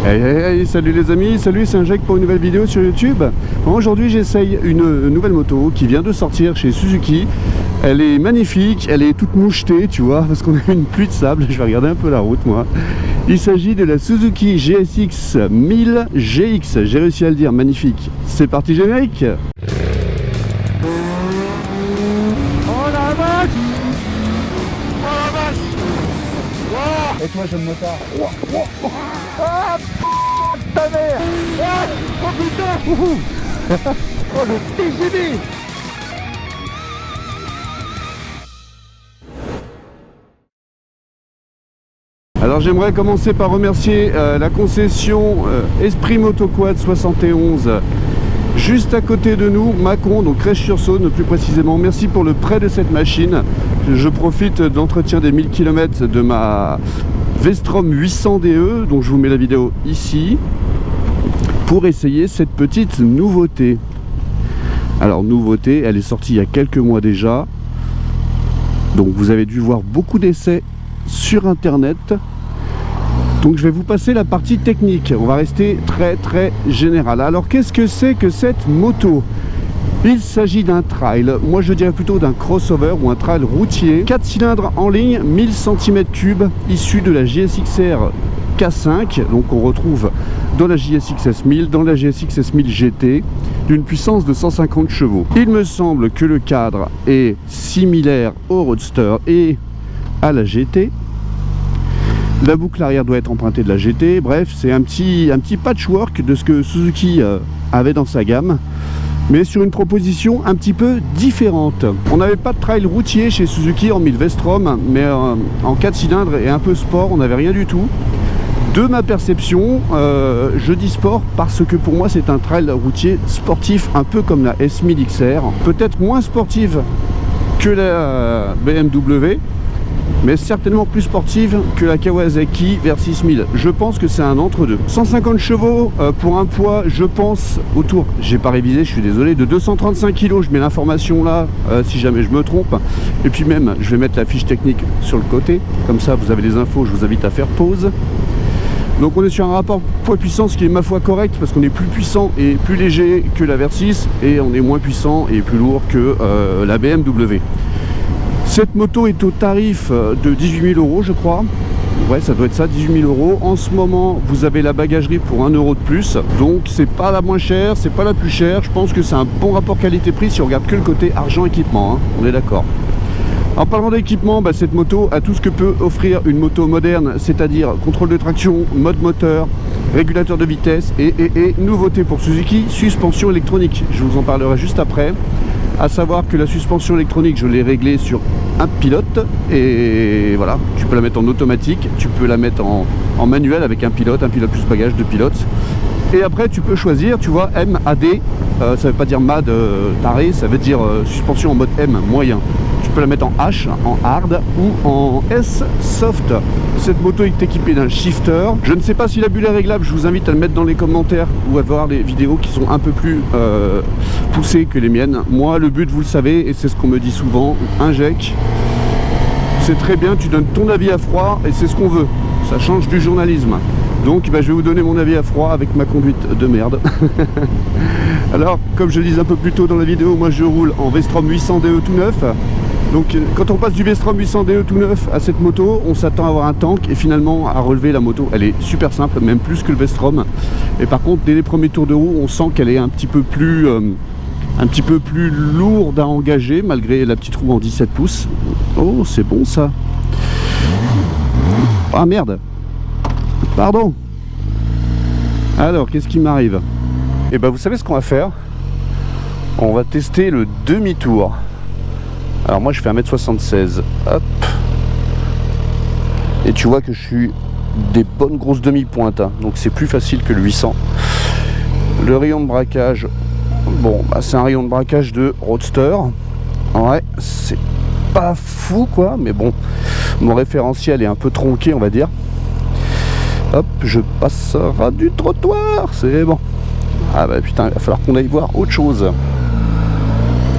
Hey, salut les amis, salut, c'est Jacques pour une nouvelle vidéo sur YouTube. Bon, aujourd'hui j'essaye une nouvelle moto qui vient de sortir chez Suzuki. Elle est magnifique, elle est toute mouchetée, tu vois, parce qu'on a une pluie de sable. Je vais regarder un peu la route moi. Il s'agit de la Suzuki GSX 1000 GX, j'ai réussi à le dire, magnifique. C'est parti, générique. Oh la vache! Oh la vache! Wow! Et toi j'aime motard. Ah ta mère! Ah, oh putain! Oh le TGV! Alors j'aimerais commencer par remercier la concession Esprit Motoquad 71 juste à côté de nous, Mâcon, donc Crèche-sur-Saône plus précisément. Merci pour le prêt de cette machine. Je profite de l'entretien des 1000 km de ma Vestrom 800 DE, donc je vous mets la vidéo ici, pour essayer cette petite nouveauté. Alors nouveauté, elle est sortie il y a quelques mois déjà, donc vous avez dû voir beaucoup d'essais sur internet. Donc je vais vous passer la partie technique, on va rester très général. Alors qu'est-ce que c'est que cette moto? Il s'agit d'un trail, moi je dirais plutôt d'un crossover ou un trail routier. 4 cylindres en ligne, 1000 cm3, issu de la GSX-R K5, donc on retrouve dans la GSX-S 1000, dans la GSX-S 1000 GT, d'une puissance de 150 chevaux. Il me semble que le cadre est similaire au Roadster et à la GT. La boucle arrière doit être empruntée de la GT. Bref, c'est un petit patchwork de ce que Suzuki avait dans sa gamme, mais sur une proposition un petit peu différente. On n'avait pas de trail routier chez Suzuki en 1000 Vestrom, mais en 4 cylindres et un peu sport, on n'avait rien du tout. De ma perception, je dis sport parce que pour moi c'est un trail routier sportif, un peu comme la S1000 XR, peut-être moins sportive que la BMW, mais certainement plus sportive que la Kawasaki VR6000. Je pense que c'est un entre-deux. 150 chevaux pour un poids, je pense, autour, j'ai pas révisé, je suis désolé, de 235 kg. Je mets l'information là, si jamais je me trompe. Et puis même, je vais mettre la fiche technique sur le côté. Comme ça, vous avez les infos, je vous invite à faire pause. Donc on est sur un rapport poids-puissance qui est ma foi correct, parce qu'on est plus puissant et plus léger que la VR6, et on est moins puissant et plus lourd que la BMW. Cette moto est au tarif de 18 000 €, je crois. Ouais, ça doit être ça, 18 000 €. En ce moment, vous avez la bagagerie pour 1 € de plus. Donc, c'est pas la moins chère, c'est pas la plus chère. Je pense que c'est un bon rapport qualité-prix si on regarde que le côté argent-équipement. Hein. On est d'accord. En parlant d'équipement, cette moto a tout ce que peut offrir une moto moderne, c'est-à-dire contrôle de traction, mode moteur, régulateur de vitesse et nouveauté pour Suzuki, suspension électronique. Je vous en parlerai juste après. À savoir que la suspension électronique, je l'ai réglée sur un pilote, et voilà, tu peux la mettre en automatique, tu peux la mettre en manuel avec un pilote plus bagage, 2 pilotes. Et après tu peux choisir, tu vois, MAD, ça veut pas dire MAD taré, ça veut dire suspension en mode M, moyen. Tu peux la mettre en H, en hard ou en S soft. Cette moto est équipée d'un shifter. Je ne sais pas si la bulle est réglable, je vous invite à le mettre dans les commentaires ou à voir les vidéos qui sont un peu plus poussées que les miennes. Moi, le but, vous le savez, et c'est ce qu'on me dit souvent, injecte. C'est très bien, tu donnes ton avis à froid et c'est ce qu'on veut. Ça change du journalisme. Donc je vais vous donner mon avis à froid avec ma conduite de merde. Alors, comme je le disais un peu plus tôt dans la vidéo, moi je roule en Vestrom 800 DE tout neuf. Donc quand on passe du Vestrom 800 DE tout neuf à cette moto, on s'attend à avoir un tank et finalement à relever la moto. Elle est super simple, même plus que le Vestrom. Et par contre, dès les premiers tours de roue, on sent qu'elle est un petit peu plus lourde à engager, malgré la petite roue en 17 pouces. Oh, c'est bon ça. Ah merde. Pardon. Alors, qu'est-ce qui m'arrive? Et vous savez ce qu'on va faire? On va tester le demi-tour. Alors moi je fais 1m76. Hop. Et tu vois que je suis des bonnes grosses demi-pointes, hein. Donc c'est plus facile que le 800. Le rayon de braquage, bon, c'est un rayon de braquage de Roadster. Ouais, c'est pas fou quoi, mais bon, mon référentiel est un peu tronqué, on va dire. Hop, je passerai du trottoir, c'est bon. Ah putain, il va falloir qu'on aille voir autre chose.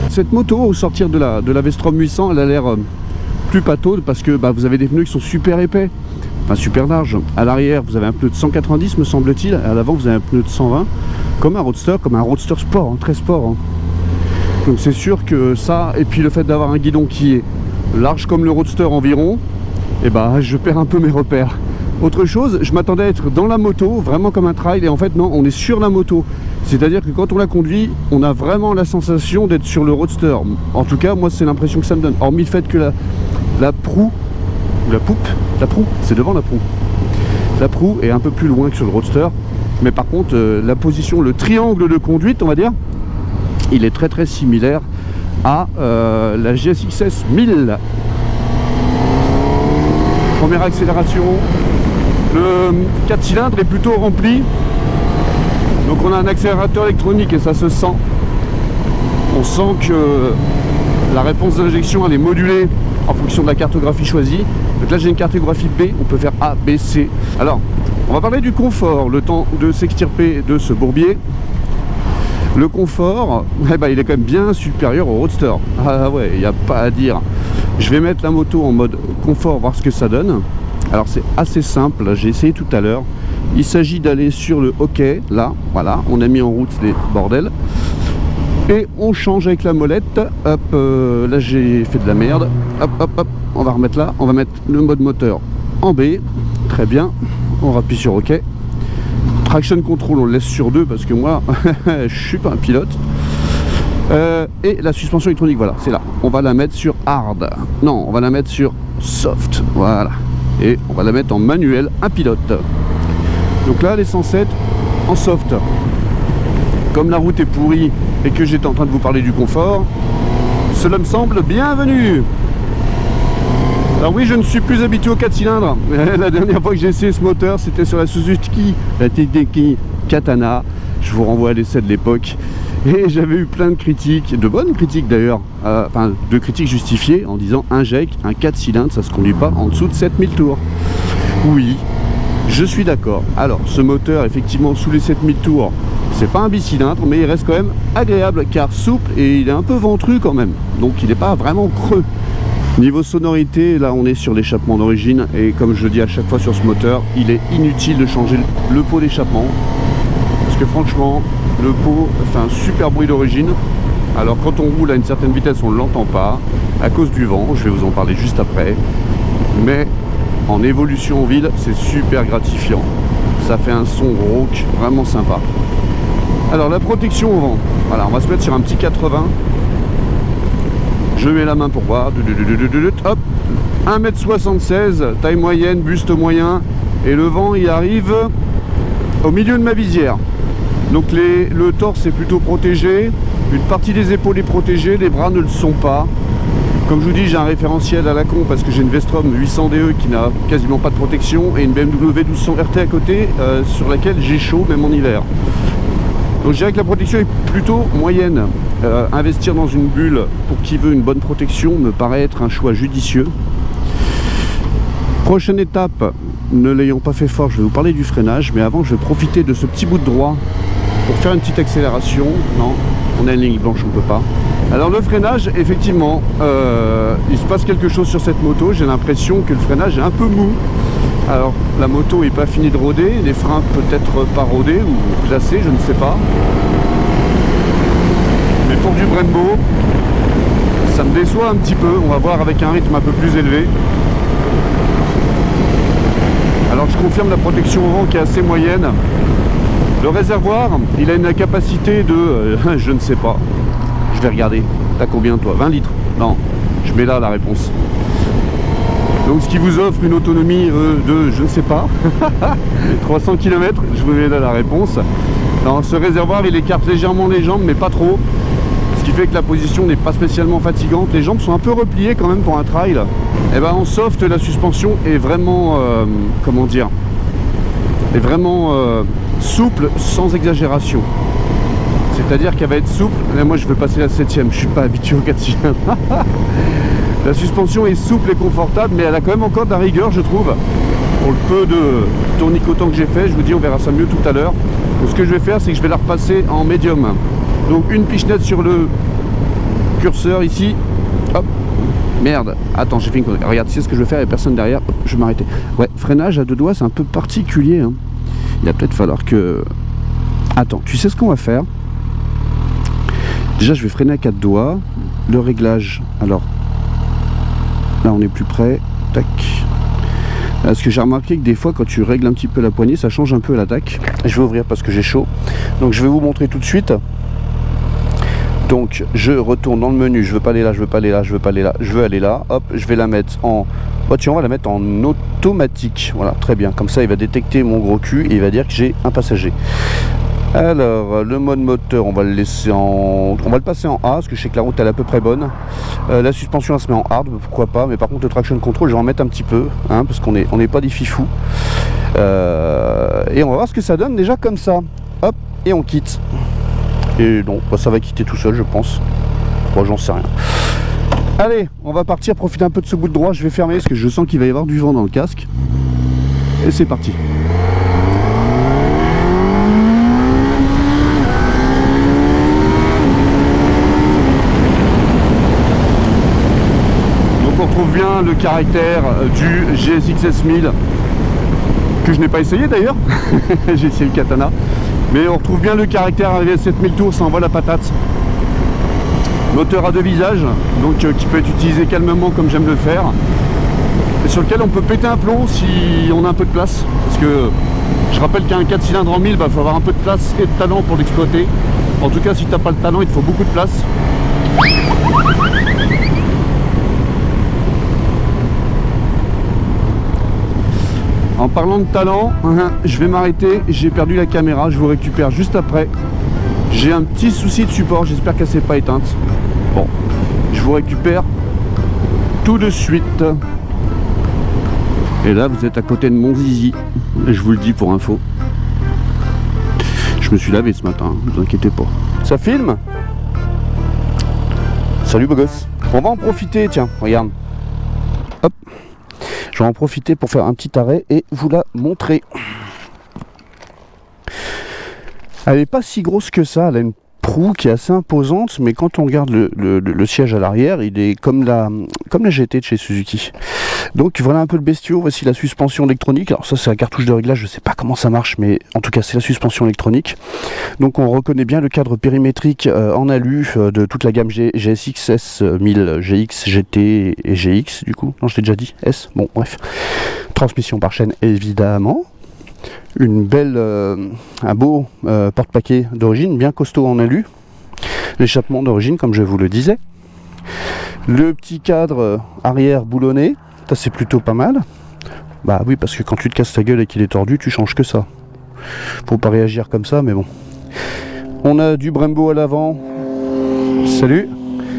Cette moto, au sortir de la Vestrom 800, elle a l'air plus pataude parce que vous avez des pneus qui sont super épais. enfin super large. À l'arrière vous avez un pneu de 190 me semble-t-il, à l'avant vous avez un pneu de 120, comme un roadster sport, hein, très sport. Hein. Donc c'est sûr que ça, et puis le fait d'avoir un guidon qui est large comme le roadster environ, et bah je perds un peu mes repères. Autre chose, je m'attendais à être dans la moto, vraiment comme un trail, et en fait non, on est sur la moto. C'est-à-dire que quand on la conduit, on a vraiment la sensation d'être sur le roadster. En tout cas, moi c'est l'impression que ça me donne. Hormis le fait que la proue, ou la poupe, la proue, c'est devant la proue. La proue est un peu plus loin que sur le roadster. Mais par contre, la position, le triangle de conduite, on va dire, il est très très similaire à la GSX-S 1000. Première accélération. Le 4 cylindres est plutôt rempli, donc on a un accélérateur électronique et ça se sent. On sent que la réponse d'injection elle est modulée en fonction de la cartographie choisie. Donc là j'ai une cartographie B, on peut faire A, B, C. Alors on va parler du confort, le temps de s'extirper de ce bourbier. Le confort, eh ben, il est quand même bien supérieur au roadster. Ah ouais, il n'y a pas à dire. Je vais mettre la moto en mode confort, voir ce que ça donne. Alors c'est assez simple, j'ai essayé tout à l'heure. Il s'agit d'aller sur le OK, là, voilà, on a mis en route les bordels. Et on change avec la molette. Hop, là j'ai fait de la merde. Hop, hop, hop, on va remettre là, on va mettre le mode moteur en B. Très bien, on rappuie sur OK. Traction control, on le laisse sur 2 parce que moi, je suis pas un pilote. Et la suspension électronique, voilà, c'est là. On va la mettre sur hard. Non, on va la mettre sur soft. Voilà. Et on va la mettre en manuel, un pilote. Donc là, elle est censée être en soft. Comme la route est pourrie et que j'étais en train de vous parler du confort, cela me semble bienvenu. Alors oui, je ne suis plus habitué aux 4 cylindres. La dernière fois que j'ai essayé ce moteur, c'était sur la Suzuki, la TDK Katana. Je vous renvoie à l'essai de l'époque. Et j'avais eu plein de critiques, de bonnes critiques d'ailleurs, enfin de critiques justifiées en disant un un 4 cylindres, ça se conduit pas en dessous de 7000 tours. Oui, je suis d'accord. Alors ce moteur, effectivement, sous les 7000 tours, c'est pas un bicylindre, mais il reste quand même agréable car souple et il est un peu ventru quand même. Donc il n'est pas vraiment creux. Niveau sonorité, là on est sur l'échappement d'origine et comme je dis à chaque fois sur ce moteur, il est inutile de changer le pot d'échappement. Parce que franchement, le pot fait un super bruit d'origine. Alors quand on roule à une certaine vitesse, on ne l'entend pas à cause du vent, je vais vous en parler juste après. Mais en évolution en ville, c'est super gratifiant. Ça fait un son rauque vraiment sympa. Alors la protection au vent, voilà, on va se mettre sur un petit 80. Je mets la main pour voir. Hop, 1m76, taille moyenne, buste moyen. Et le vent il arrive au milieu de ma visière. Donc le torse est plutôt protégé, une partie des épaules est protégée, les bras ne le sont pas. Comme je vous dis, j'ai un référentiel à la con parce que j'ai une Vestrom 800 DE qui n'a quasiment pas de protection et une BMW 1200 RT à côté sur laquelle j'ai chaud même en hiver. Donc je dirais que la protection est plutôt moyenne. Investir dans une bulle pour qui veut une bonne protection me paraît être un choix judicieux. Prochaine étape, ne l'ayant pas fait fort, je vais vous parler du freinage, mais avant je vais profiter de ce petit bout de droit pour faire une petite accélération. Non, on a une ligne blanche, on ne peut pas. Alors le freinage, effectivement, il se passe quelque chose sur cette moto. J'ai l'impression que le freinage est un peu mou. Alors la moto n'est pas finie de rôder, les freins peut-être pas rodés ou placés, je ne sais pas. Mais pour du Brembo, ça me déçoit un petit peu. On va voir avec un rythme un peu plus élevé. Alors je confirme la protection au vent qui est assez moyenne. Le réservoir, il a une capacité de, je ne sais pas, je vais regarder, t'as combien toi? 20 litres? Non, je mets là la réponse. Donc ce qui vous offre une autonomie de, je ne sais pas, 300 km, je vous mets là la réponse. Dans ce réservoir, il écarte légèrement les jambes, mais pas trop. Ce qui fait que la position n'est pas spécialement fatigante. Les jambes sont un peu repliées quand même pour un trail. Et ben en soft, la suspension est vraiment, comment dire, est vraiment souple sans exagération. C'est-à-dire qu'elle va être souple. Là, moi je vais passer la 7ème, je suis pas habitué au 4 cylindres. La suspension est souple et confortable, mais elle a quand même encore de la rigueur, je trouve. Pour le peu de tournicotant que j'ai fait, je vous dis, on verra ça mieux tout à l'heure. Donc ce que je vais faire, c'est que je vais la repasser en médium. Donc une pichenette sur le curseur ici. Hop, Merde, attends, j'ai fait une connerie. Regarde, tu sais ce que je vais faire, il n'y a personne derrière. Hop, je vais m'arrêter. Ouais, freinage à deux doigts, c'est un peu particulier. Hein. Il va peut-être falloir que... Attends, tu sais ce qu'on va faire? Déjà, je vais freiner à quatre doigts. Le réglage, alors... Là, on est plus près. Tac. Parce que j'ai remarqué que des fois, quand tu règles un petit peu la poignée, ça change un peu l'attaque. Je vais ouvrir parce que j'ai chaud. Donc, je vais vous montrer tout de suite. Donc je retourne dans le menu, je veux pas aller là, je veux pas aller là, je veux pas aller là, je veux aller là, hop, je vais la mettre en... Oh tiens, on va la mettre en automatique, voilà, très bien, comme ça il va détecter mon gros cul et il va dire que j'ai un passager. Alors, le mode moteur, on va le laisser en... On va le passer en A, parce que je sais que la route elle est à peu près bonne. La suspension elle se met en hard, pourquoi pas, mais par contre le traction control, je vais en mettre un petit peu, hein, parce qu'on n'est pas des fifous. Et on va voir ce que ça donne déjà comme ça. Hop, et on quitte. Et non, bah ça va quitter tout seul je pense. Bon, j'en sais rien. Allez, on va partir, profiter un peu de ce bout de droit. Je vais fermer parce que je sens qu'il va y avoir du vent dans le casque. Et c'est parti. Donc on retrouve bien le caractère du GSX S1000 que je n'ai pas essayé d'ailleurs. J'ai essayé le Katana. Mais on retrouve bien le caractère arrivé à 7000 tours, ça envoie la patate. Moteur à deux visages, donc qui peut être utilisé calmement comme j'aime le faire. Et sur lequel on peut péter un plomb si on a un peu de place. Parce que je rappelle qu'un 4 cylindres en 1000, il faut avoir un peu de place et de talent pour l'exploiter. En tout cas, si tu n'as pas le talent, il te faut beaucoup de place. En parlant de talent, je vais m'arrêter, j'ai perdu la caméra, je vous récupère juste après. J'ai un petit souci de support, j'espère qu'elle s'est pas éteinte. Bon, je vous récupère tout de suite. Et là, vous êtes à côté de mon zizi, je vous le dis pour info. Je me suis lavé ce matin, ne vous inquiétez pas. Ça filme? Salut beau gosse. On va en profiter, tiens, regarde. Hop. Je vais en profiter pour faire un petit arrêt et vous la montrer. Elle n'est pas si grosse que ça, elle a une proue qui est assez imposante, mais quand on regarde le siège à l'arrière, il est comme la GT de chez Suzuki. Donc voilà un peu le bestiau, voici la suspension électronique. Alors ça c'est la cartouche de réglage, je ne sais pas comment ça marche, mais en tout cas c'est la suspension électronique. Donc on reconnaît bien le cadre périmétrique en alu de toute la gamme GSX, S1000, GX, GT et GX du coup. Non, je l'ai déjà dit, S, bon bref. Transmission par chaîne évidemment. Une belle, un beau porte-paquet d'origine, bien costaud en alu. L'échappement d'origine comme je vous le disais. Le petit cadre arrière boulonné. Ça c'est plutôt pas mal. Bah oui, parce que quand tu te casses ta gueule et qu'il est tordu, tu changes que ça. Faut pas réagir comme ça, mais bon. On a du Brembo à l'avant. Salut.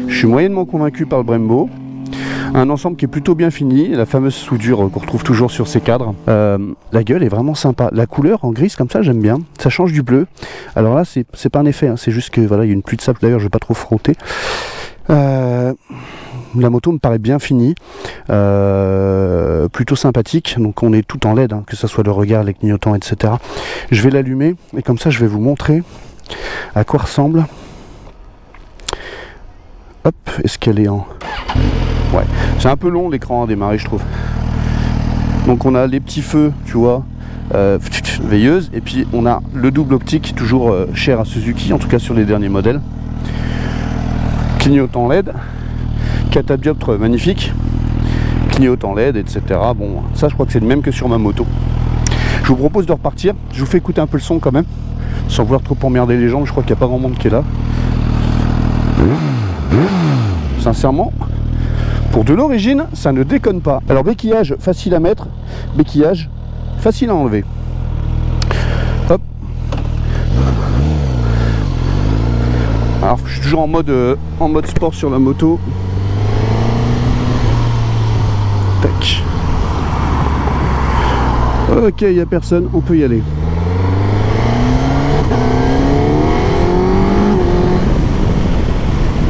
Je suis moyennement convaincu par le Brembo. Un ensemble qui est plutôt bien fini, la fameuse soudure qu'on retrouve toujours sur ces cadres. La gueule est vraiment sympa. La couleur en grise comme ça, j'aime bien. Ça change du bleu. Alors là, c'est pas un effet, hein. C'est juste que voilà, il y a une pluie de sable. D'ailleurs, je vais pas trop frotter. La moto me paraît bien finie, plutôt sympathique, donc on est tout en LED, hein, que ce soit le regard, les clignotants, etc. Je vais l'allumer et comme ça je vais vous montrer à quoi ressemble. Hop, est-ce qu'elle est en... Ouais, c'est un peu long l'écran à démarrer je trouve. Donc on a les petits feux, tu vois, veilleuse, et puis on a le double optique, toujours cher à Suzuki, en tout cas sur les derniers modèles. Clignotant LED. Catadioptre magnifique, clignotant LED, etc. Bon, ça je crois que c'est le même que sur ma moto. Je vous propose de repartir, je vous fais écouter un peu le son quand même, sans vouloir trop emmerder les gens, je crois qu'il n'y a pas grand monde qui est là. Sincèrement, pour de l'origine, ça ne déconne pas. Alors béquillage facile à mettre, béquillage facile à enlever. Hop. Alors je suis toujours en mode sport sur la moto. Tac. Ok, il n'y a personne, on peut y aller.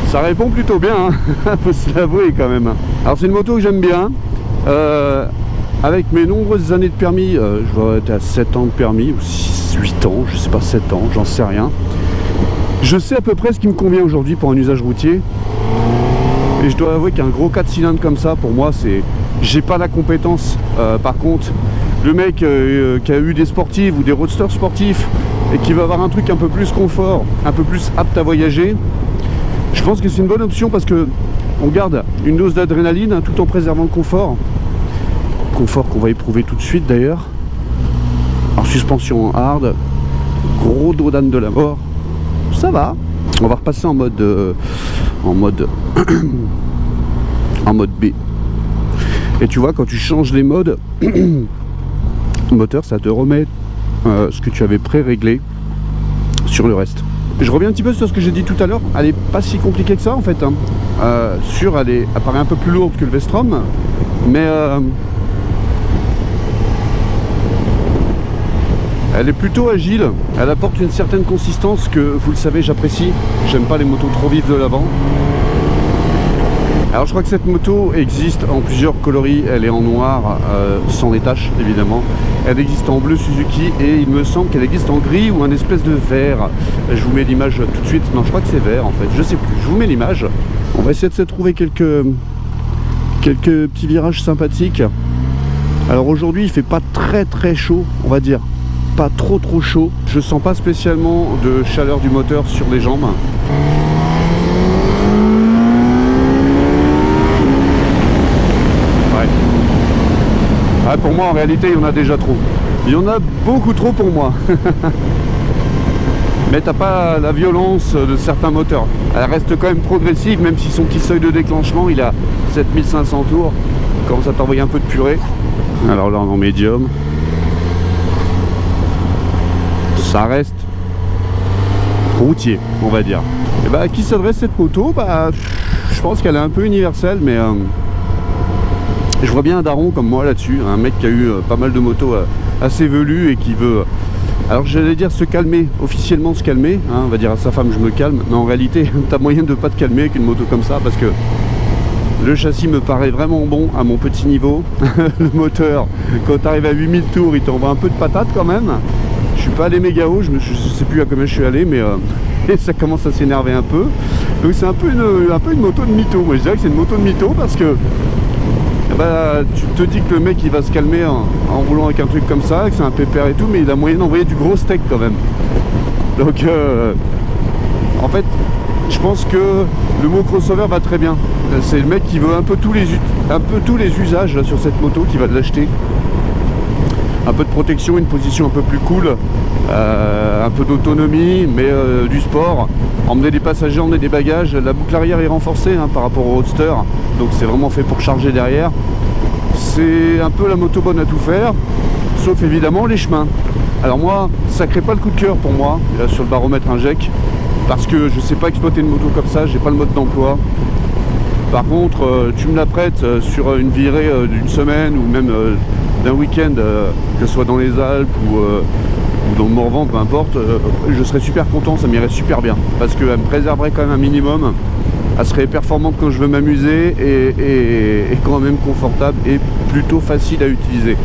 Ça répond plutôt bien, hein. Faut se l'avouer quand même. Alors c'est une moto que j'aime bien. Avec mes nombreuses années de permis, je vais être à 7 ans de permis, ou 6, 8 ans, je sais pas, 7 ans, j'en sais rien. Je sais à peu près ce qui me convient aujourd'hui pour un usage routier. Et je dois avouer qu'un gros 4 cylindres comme ça, pour moi, c'est... J'ai pas la compétence. Par contre, le mec qui a eu des sportives ou des roadsters sportifs et qui va avoir un truc un peu plus confort, un peu plus apte à voyager, je pense que c'est une bonne option parce que on garde une dose d'adrénaline hein, tout en préservant le confort. Confort qu'on va éprouver tout de suite d'ailleurs. En suspension hard, gros dos d'âne de la mort. Ça va. On va repasser en mode en mode B. Et tu vois, quand tu changes les modes, le moteur, ça te remet ce que tu avais pré-réglé sur le reste. Je reviens un petit peu sur ce que j'ai dit tout à l'heure. Elle est pas si compliquée que ça en fait. Hein. Elle apparaît un peu plus lourde que le Vestrom, mais elle est plutôt agile. Elle apporte une certaine consistance que, vous le savez, j'apprécie. J'aime pas les motos trop vives de l'avant. Alors je crois que cette moto existe en plusieurs coloris. Elle est en noir, sans les taches évidemment. Elle existe en bleu Suzuki et il me semble qu'elle existe en gris ou un espèce de vert. Je vous mets l'image tout de suite. Non, je crois que c'est vert en fait. Je sais plus. Je vous mets l'image. On va essayer de se trouver quelques petits virages sympathiques. Alors aujourd'hui il fait pas très chaud, on va dire. Pas trop chaud. Je sens pas spécialement de chaleur du moteur sur les jambes. Pour moi en réalité il y en a déjà trop. Il y en a beaucoup trop pour moi. Mais t'as pas la violence de certains moteurs. Elle reste quand même progressive, même si son petit seuil de déclenchement il a 7500 tours. Il commence à t'envoyer un peu de purée. Alors là on est en médium. Ça reste routier on va dire. Et bah à qui s'adresse cette moto? Bah je pense qu'elle est un peu universelle, mais je vois bien un daron comme moi là-dessus, un mec qui a eu pas mal de motos assez velues et qui veut, alors j'allais dire se calmer, officiellement se calmer, hein, on va dire à sa femme je me calme, mais en réalité t'as moyen de pas te calmer avec une moto comme ça parce que le châssis me paraît vraiment bon à mon petit niveau. Le moteur, quand tu arrives à 8000 tours, il t'envoie un peu de patate quand même. Je suis pas allé méga haut, je sais plus à combien je suis allé, mais ça commence à s'énerver un peu. Donc c'est un peu une moto de mytho. Moi je dirais que c'est une moto de mytho parce que bah, tu te dis que le mec il va se calmer en roulant avec un truc comme ça, que c'est un pépère et tout, mais il a moyen d'envoyer du gros steak quand même. Donc en fait je pense que le mot crossover va très bien. C'est le mec qui veut un peu tous les usages là, sur cette moto qui va l'acheter. Un peu de protection, une position un peu plus cool, un peu d'autonomie, mais du sport. Emmener des passagers, emmener des bagages. La boucle arrière est renforcée hein, par rapport au Roadster, donc c'est vraiment fait pour charger derrière. C'est un peu la moto bonne à tout faire, sauf évidemment les chemins. Alors moi, ça crée pas le coup de cœur pour moi, sur le baromètre inject, parce que je sais pas exploiter une moto comme ça, j'ai pas le mode d'emploi. Par contre, tu me la prêtes sur une virée d'une semaine ou même d'un week-end, que ce soit dans les Alpes ou dans le Morvan, peu importe, je serais super content, ça m'irait super bien. Parce qu'elle me préserverait quand même un minimum. Elle serait performante quand je veux m'amuser et quand même confortable et plutôt facile à utiliser.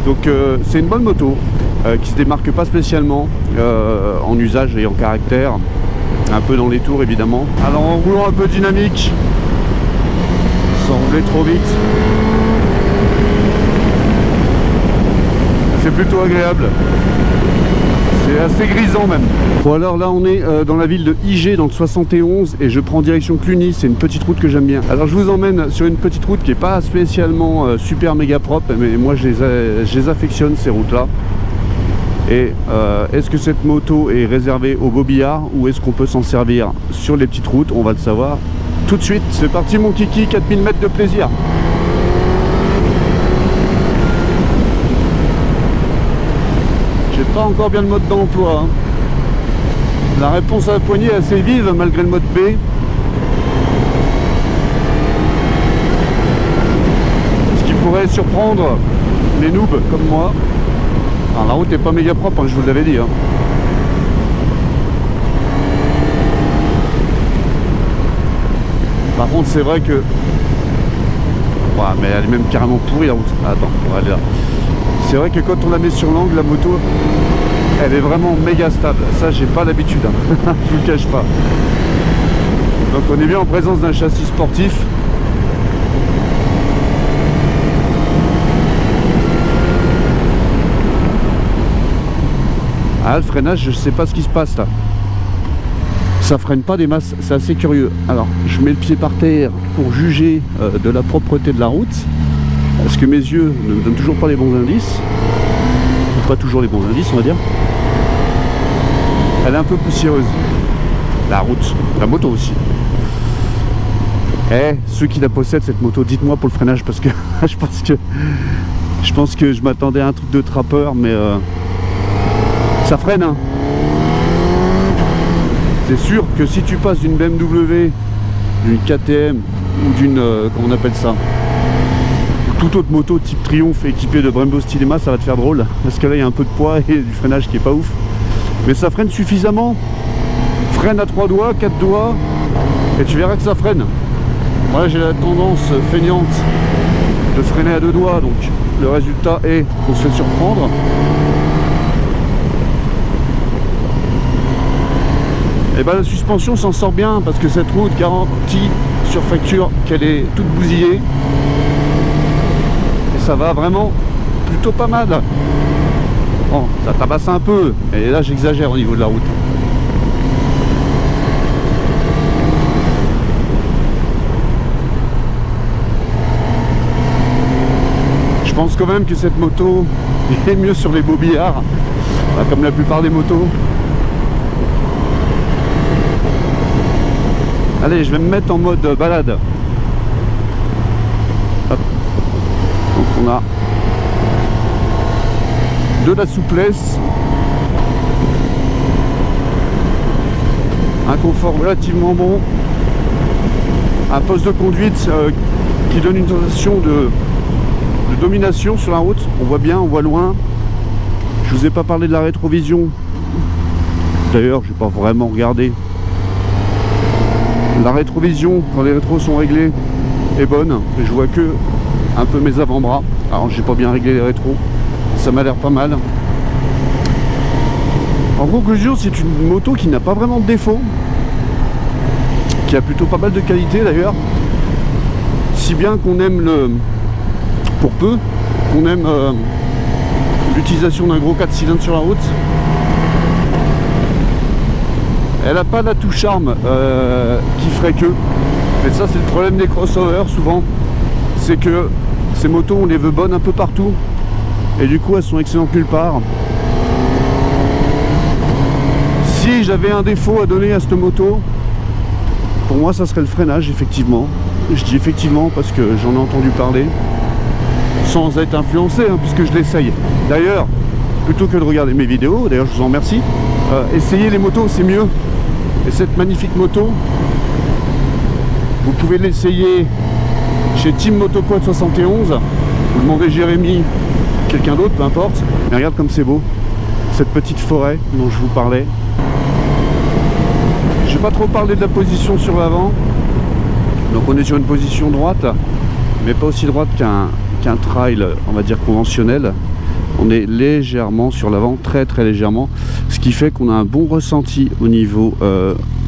Donc c'est une bonne moto qui se démarque pas spécialement en usage et en caractère. Un peu dans les tours évidemment. Alors en roulant un peu dynamique, sans rouler trop vite, c'est plutôt agréable. C'est assez grisant même. Bon alors là on est dans la ville de IG dans le 71 et je prends direction Cluny, c'est une petite route que j'aime bien. Alors je vous emmène sur une petite route qui est pas spécialement super méga propre, mais moi je les affectionne ces routes là. Et est-ce que cette moto est réservée aux bobillards ou est-ce qu'on peut s'en servir sur les petites routes? On va le savoir tout de suite. C'est parti mon kiki, 4000 mètres de plaisir. J'ai pas encore bien le mode d'emploi. Hein. La réponse à la poignée est assez vive malgré le mode B. Ce qui pourrait surprendre les noobs comme moi. Alors, la route est pas méga propre, hein, je vous l'avais dit. Hein. Par contre, c'est vrai que... Ouais, mais elle est même carrément pourrie la route. Attends, on va aller là. C'est vrai que quand on la met sur l'angle, la moto, elle est vraiment méga stable. Ça, j'ai pas l'habitude. Hein. Je vous le cache pas. Donc on est bien en présence d'un châssis sportif. Ah, le freinage, je sais pas ce qui se passe là. Ça freine pas des masses, c'est assez curieux. Alors, je mets le pied par terre pour juger de la propreté de la route. Parce que mes yeux ne me donnent toujours pas les bons indices. Ou pas toujours les bons indices, on va dire. Elle est un peu poussiéreuse. La route, la moto aussi. Eh, ceux qui la possèdent cette moto, dites-moi pour le freinage parce que je pense que je m'attendais à un truc de trappeur, mais ça freine, hein. C'est sûr que si tu passes d'une BMW, d'une KTM ou d'une, comment on appelle ça, toute autre moto type Triumph équipée de Brembo Stylema, ça va te faire drôle parce que là il y a un peu de poids et du freinage qui est pas ouf, mais ça freine suffisamment. Freine à 3 doigts, 4 doigts et tu verras que ça freine. Moi j'ai la tendance feignante de freiner à 2 doigts, donc le résultat est qu'on se fait surprendre. Et ben la suspension s'en sort bien parce que cette route garantit sur facture qu'elle est toute bousillée. Et ça va vraiment plutôt pas mal. Bon, ça tabasse un peu, et là j'exagère au niveau de la route. Je pense quand même que cette moto est mieux sur les bobillards, comme la plupart des motos. Allez, je vais me mettre en mode balade. Hop. Donc on a de la souplesse, un confort relativement bon, un poste de conduite qui donne une sensation de domination sur la route. On voit bien, on voit loin. Je vous ai pas parlé de la rétrovision. D'ailleurs, je n'ai pas vraiment regardé. La rétrovision, quand les rétros sont réglés, est bonne. Et je vois que un peu mes avant-bras. Alors, j'ai pas bien réglé les rétros. Ça m'a l'air pas mal. En conclusion, c'est une moto qui n'a pas vraiment de défaut, qui a plutôt pas mal de qualité d'ailleurs. Si bien qu'on aime pour peu, qu'on aime l'utilisation d'un gros 4 cylindres sur la route. Elle n'a pas l'atout charme qui ferait que. Mais ça, c'est le problème des crossovers souvent. C'est que ces motos, on les veut bonnes un peu partout. Et du coup, elles sont excellentes nulle part. Si j'avais un défaut à donner à cette moto, pour moi, ça serait le freinage, effectivement. Je dis effectivement parce que j'en ai entendu parler. Sans être influencé, hein, puisque je l'essaye. D'ailleurs, plutôt que de regarder mes vidéos, d'ailleurs je vous en remercie, essayez les motos, c'est mieux. Et cette magnifique moto, vous pouvez l'essayer chez Team Motoquad 71. Vous demandez Jérémy, quelqu'un d'autre, peu importe. Mais regarde comme c'est beau, cette petite forêt dont je vous parlais. Je vais pas trop parler de la position sur l'avant. Donc on est sur une position droite, mais pas aussi droite qu'un trail, on va dire conventionnel. On est légèrement sur l'avant, très très légèrement, ce qui fait qu'on a un bon ressenti au niveau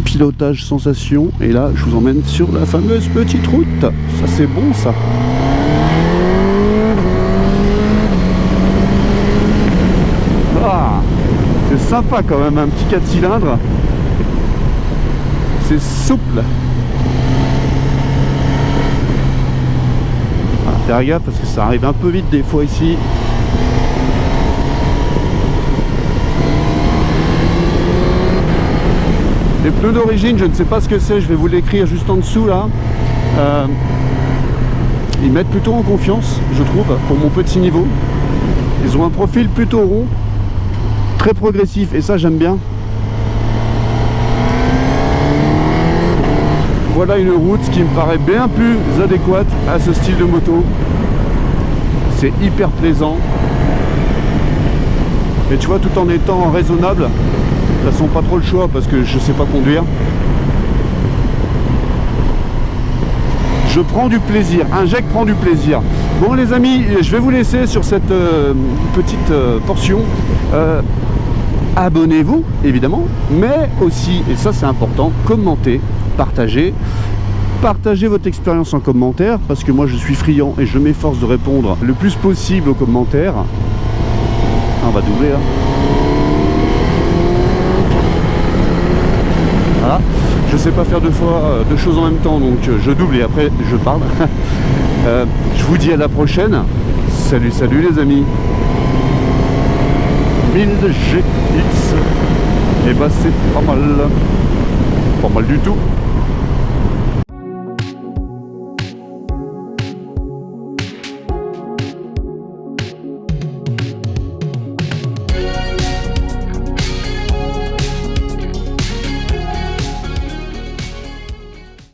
pilotage sensation. Et là je vous emmène sur la fameuse petite route, ça c'est bon ça. Ah, c'est sympa quand même, un petit 4 cylindres, c'est souple. Faire gaffe parce que ça arrive un peu vite des fois ici. Les pneus d'origine, je ne sais pas ce que c'est, je vais vous l'écrire juste en dessous là. Ils mettent plutôt en confiance, je trouve, pour mon petit niveau. Ils ont un profil plutôt rond, très progressif, et ça j'aime bien. Voilà une route qui me paraît bien plus adéquate à ce style de moto. C'est hyper plaisant. Et tu vois, tout en étant raisonnable, de toute façon pas trop le choix parce que je sais pas conduire. Je prends du plaisir, Inject prend du plaisir. Bon les amis, je vais vous laisser sur cette petite portion. Abonnez-vous évidemment, mais aussi, et ça c'est important, commentez. Partagez votre expérience en commentaire parce que moi je suis friand et je m'efforce de répondre le plus possible aux commentaires. Ah, on va doubler là. sais pas faire deux choses en même temps, donc je double et après je parle. Je vous dis à la prochaine. Salut, salut les amis. 1000 GX. Et bah c'est pas mal. Pas mal du tout.